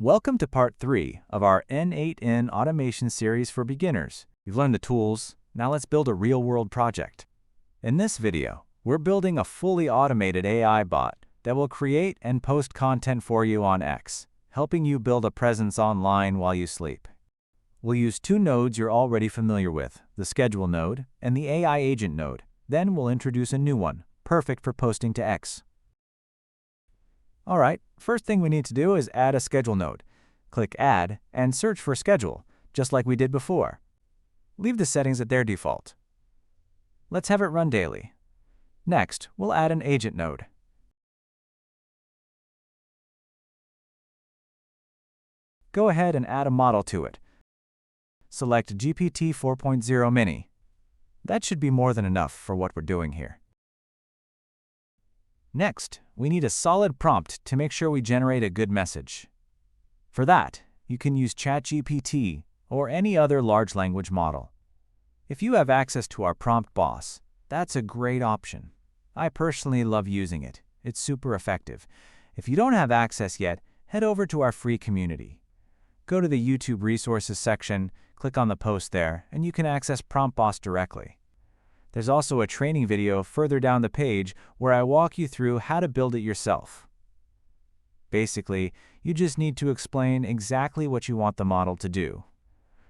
Welcome to part 3 of our n8n automation series for beginners. You've learned the tools, now let's build a real-world project. In this video, we're building a fully automated AI bot that will create and post content for you on X, helping you build a presence online while you sleep. We'll use two nodes you're already familiar with, the schedule node and the AI agent node. Then we'll introduce a new one, perfect for posting to X. Alright, first thing we need to do is add a schedule node. Click Add and search for Schedule, just like we did before. Leave the settings at their default. Let's have it run daily. Next, we'll add an agent node. Go ahead and add a model to it. Select GPT 4.0 Mini. That should be more than enough for what we're doing here. Next, we need a solid prompt to make sure we generate a good message. For that, you can use ChatGPT or any other large language model. If you have access to our prompt boss, that's a great option. I personally love using it. It's super effective. If you don't have access yet, head over to our free community. Go to the YouTube resources section, click on the post there, and you can access Prompt Boss directly. There's also a training video further down the page where I walk you through how to build it yourself. Basically, you just need to explain exactly what you want the model to do.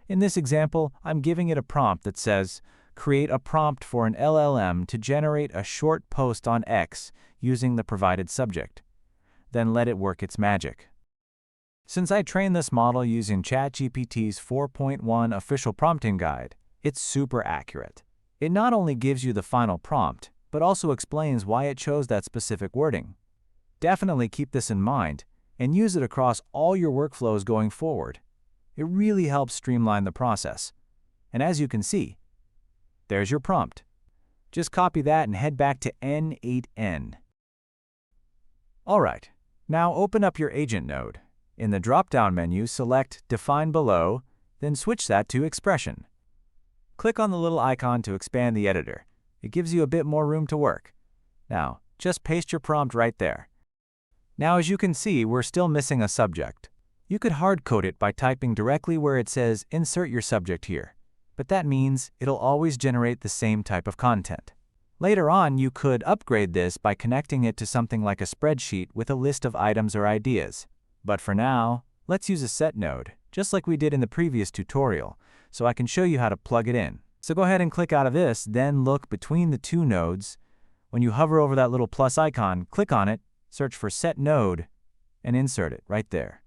In this example, I'm giving it a prompt that says, create a prompt for an LLM to generate a short post on X using the provided subject. Then let it work its magic. Since I trained this model using ChatGPT's 4.1 official prompting guide, it's super accurate. It not only gives you the final prompt, but also explains why it chose that specific wording. Definitely keep this in mind and use it across all your workflows going forward. It really helps streamline the process. And as you can see, there's your prompt. Just copy that and head back to n8n. Alright, now open up your agent node. In the drop-down menu, select Define Below, then switch that to Expression. Click on the little icon to expand the editor. It gives you a bit more room to work. Now, just paste your prompt right there. Now, as you can see, we're still missing a subject. You could hard-code it by typing directly where it says Insert your subject here, but that means it'll always generate the same type of content. Later on, you could upgrade this by connecting it to something like a spreadsheet with a list of items or ideas. But for now, let's use a set node, just like we did in the previous tutorial, so I can show you how to plug it in. So go ahead and click out of this, then look between the two nodes. When you hover over that little plus icon, click on it, search for Set Node, and insert it right there.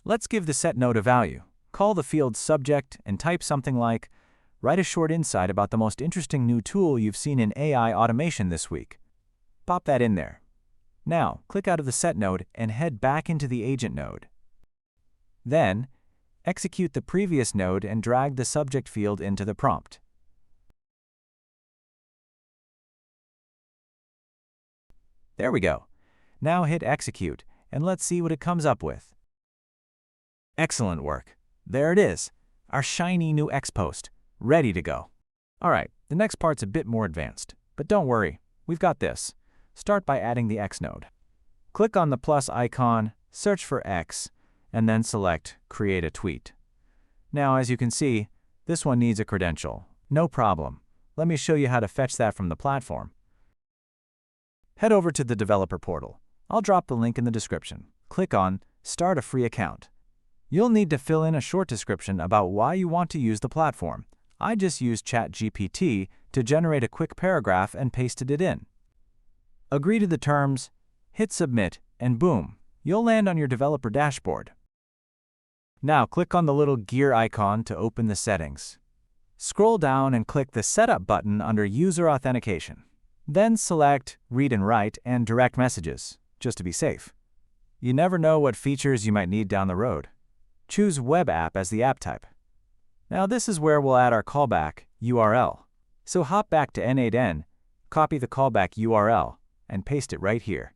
Let's give the set node a value. Call the field Subject and type something like, write a short insight about the most interesting new tool you've seen in AI automation this week. Pop that in there. Now, click out of the set node and head back into the agent node. Then, execute the previous node and drag the subject field into the prompt. There we go. Now hit execute, and let's see what it comes up with. Excellent work. There it is, our shiny new X post, ready to go. Alright, the next part's a bit more advanced, but don't worry, we've got this. Start by adding the X node. Click on the plus icon, search for X, and then select Create a Tweet. Now, as you can see, this one needs a credential. No problem. Let me show you how to fetch that from the platform. Head over to the developer portal. I'll drop the link in the description. Click on Start a Free Account. You'll need to fill in a short description about why you want to use the platform. I just used ChatGPT to generate a quick paragraph and pasted it in. Agree to the terms, hit Submit, and boom, you'll land on your developer dashboard. Now click on the little gear icon to open the settings. Scroll down and click the Setup button under User Authentication. Then select Read and Write and Direct Messages, just to be safe. You never know what features you might need down the road. Choose Web App as the app type. Now this is where we'll add our callback URL. So hop back to n8n, copy the callback URL, and paste it right here.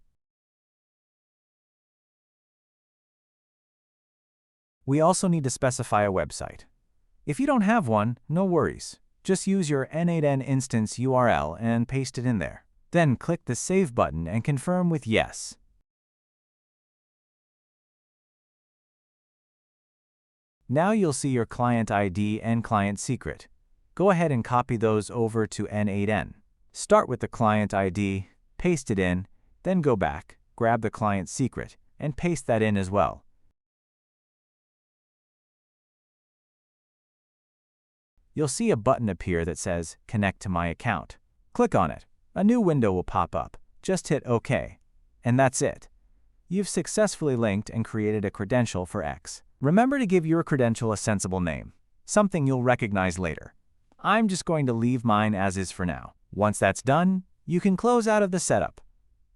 We also need to specify a website. If you don't have one, no worries. Just use your n8n instance URL and paste it in there. Then click the Save button and confirm with Yes. Now you'll see your client ID and client secret. Go ahead and copy those over to n8n. Start with the client ID, paste it in, then go back, grab the client secret, and paste that in as well. You'll see a button appear that says Connect to my account. Click on it. A new window will pop up. Just hit OK. And that's it. You've successfully linked and created a credential for X. Remember to give your credential a sensible name, something you'll recognize later. I'm just going to leave mine as is for now. Once that's done, you can close out of the setup.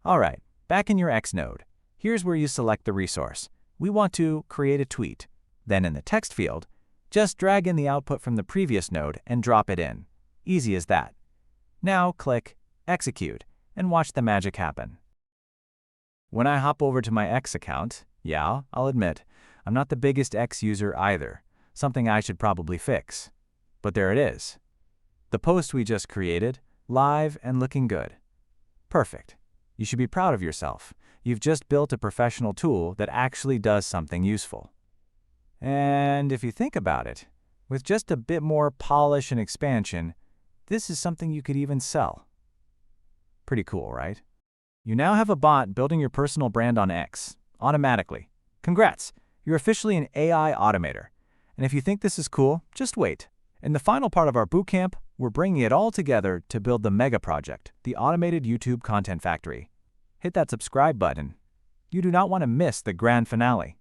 Alright, back in your X node. Here's where you select the resource. We want to create a tweet. Then in the text field, just drag in the output from the previous node and drop it in. Easy as that. Now click Execute and watch the magic happen. When I hop over to my X account, yeah, I'll admit, I'm not the biggest X user either, something I should probably fix. But there it is. The post we just created, live and looking good. Perfect. You should be proud of yourself. You've just built a professional tool that actually does something useful. And if you think about it, with just a bit more polish and expansion, this is something you could even sell. Pretty cool, right? You now have a bot building your personal brand on X, automatically. Congrats! You're officially an AI automator. And if you think this is cool, just wait. In the final part of our bootcamp, we're bringing it all together to build the mega project, the automated YouTube content factory. Hit that subscribe button. You do not want to miss the grand finale.